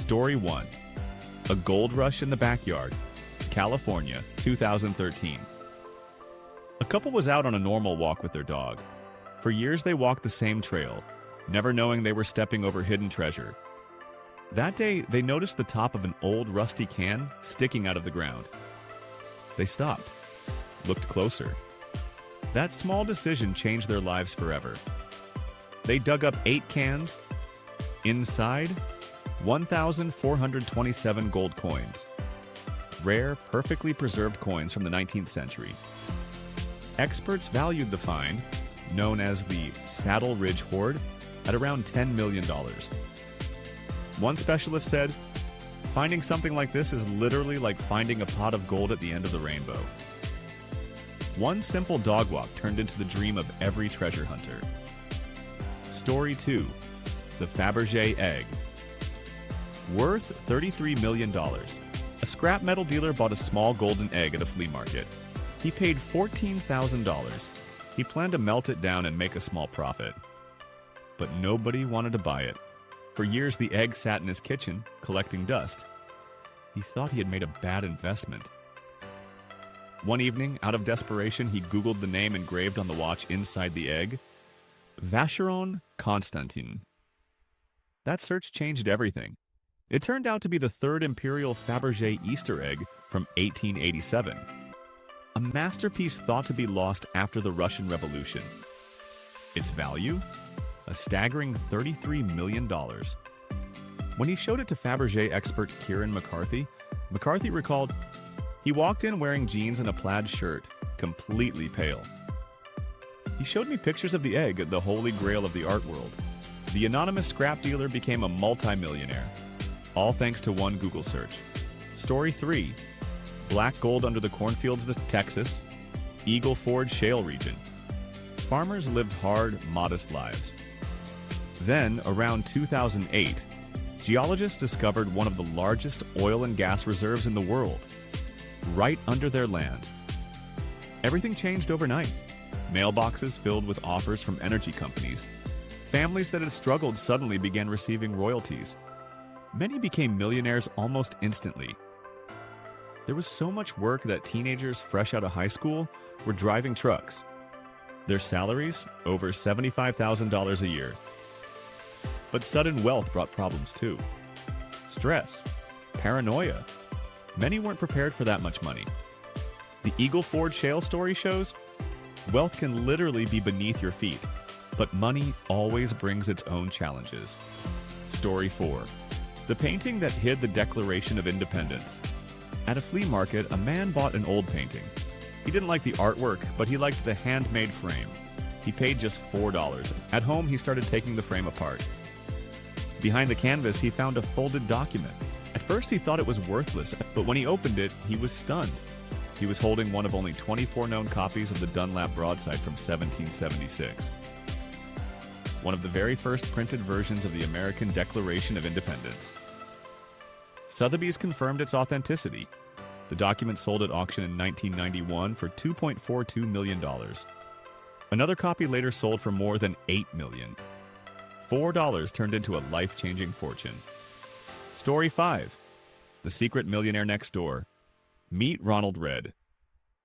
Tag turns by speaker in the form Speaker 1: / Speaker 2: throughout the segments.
Speaker 1: Story 1. A Gold Rush in the Backyard, California, 2013. A couple was out on a normal walk with their dog. For years they walked the same trail, never knowing they were stepping over hidden treasure. That day, they noticed the top of an old rusty can sticking out of the ground. They stopped, looked closer. That small decision changed their lives forever. They dug up 8 cans. Inside, 1,427 gold coins. Rare, perfectly preserved coins from the 19th century. Experts valued the find, known as the Saddle Ridge Hoard, at around $10 million. One specialist said, "Finding something like this is literally like finding a pot of gold at the end of the rainbow." One simple dog walk turned into the dream of every treasure hunter. Story 2. The Fabergé Egg. Worth $33 million. A scrap metal dealer bought a small golden egg at a flea market. He paid $14,000. He planned to melt it down and make a small profit. But nobody wanted to buy it. For years, the egg sat in his kitchen, collecting dust. He thought he had made a bad investment. One evening, out of desperation, he Googled the name engraved on the watch inside the egg. Vacheron Constantin. That search changed everything. It turned out to be the third Imperial Fabergé Easter egg from 1887. A masterpiece thought to be lost after the Russian Revolution. Its value? A staggering $33 million. When he showed it to Fabergé expert Kieran McCarthy, McCarthy recalled, "He walked in wearing jeans and a plaid shirt, completely pale. He showed me pictures of the egg, the holy grail of the art world. The anonymous scrap dealer became a multimillionaire, all thanks to one Google search." Story 3. Black gold under the Cornfields, Texas, Eagle Ford Shale region. Farmers lived hard, modest lives. Then, around 2008, geologists discovered one of the largest oil and gas reserves in the world, right under their land. Everything changed overnight. Mailboxes filled with offers from energy companies. Families that had struggled suddenly began receiving royalties. Many became millionaires almost instantly. There was so much work that teenagers fresh out of high school were driving trucks. Their salaries, over $75,000 a year. But sudden wealth brought problems too. Stress, paranoia. Many weren't prepared for that much money. The Eagle Ford Shale story shows wealth can literally be beneath your feet, but money always brings its own challenges. Story 4. The painting that hid the Declaration of Independence. At a flea market, a man bought an old painting. He didn't like the artwork, but he liked the handmade frame. He paid just $4. At home, he started taking the frame apart. Behind the canvas, he found a folded document. At first, he thought it was worthless, but when he opened it, he was stunned. He was holding one of only 24 known copies of the Dunlap broadside from 1776. One of the very first printed versions of the American Declaration of Independence. Sotheby's confirmed its authenticity. The document sold at auction in 1991 for $2.42 million. Another copy later sold for more than $8 million. $4 turned into a life-changing fortune. Story 5. The Secret Millionaire Next Door. Meet Ronald Red,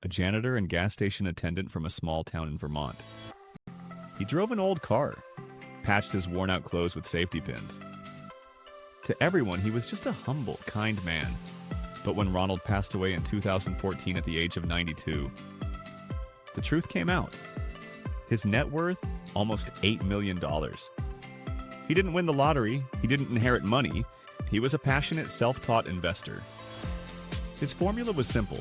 Speaker 1: a janitor and gas station attendant from a small town in Vermont. He drove an old car, patched his worn-out clothes with safety pins. To everyone, he was just a humble, kind man. But when Ronald passed away in 2014 at the age of 92, the truth came out. His net worth, almost $8 million. He didn't win the lottery, he didn't inherit money, he was a passionate, self-taught investor. His formula was simple: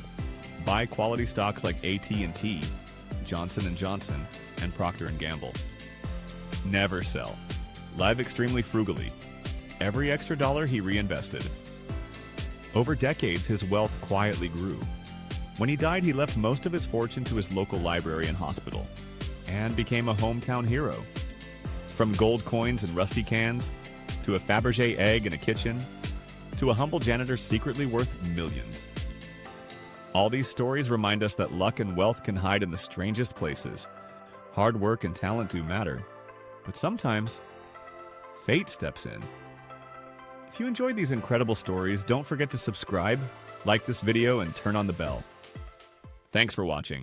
Speaker 1: buy quality stocks like AT&T, Johnson & Johnson, and Procter & Gamble. Never sell. Live extremely frugally. Every extra dollar he reinvested. Over decades, his wealth quietly grew. When he died, he left most of his fortune to his local library and hospital, and became a hometown hero. From gold coins and rusty cans, to a Fabergé egg in a kitchen, to a humble janitor secretly worth millions. All these stories remind us that luck and wealth can hide in the strangest places. Hard work and talent do matter, but sometimes fate steps in. If you enjoyed these incredible stories, don't forget to subscribe, like this video, and turn on the bell. Thanks for watching.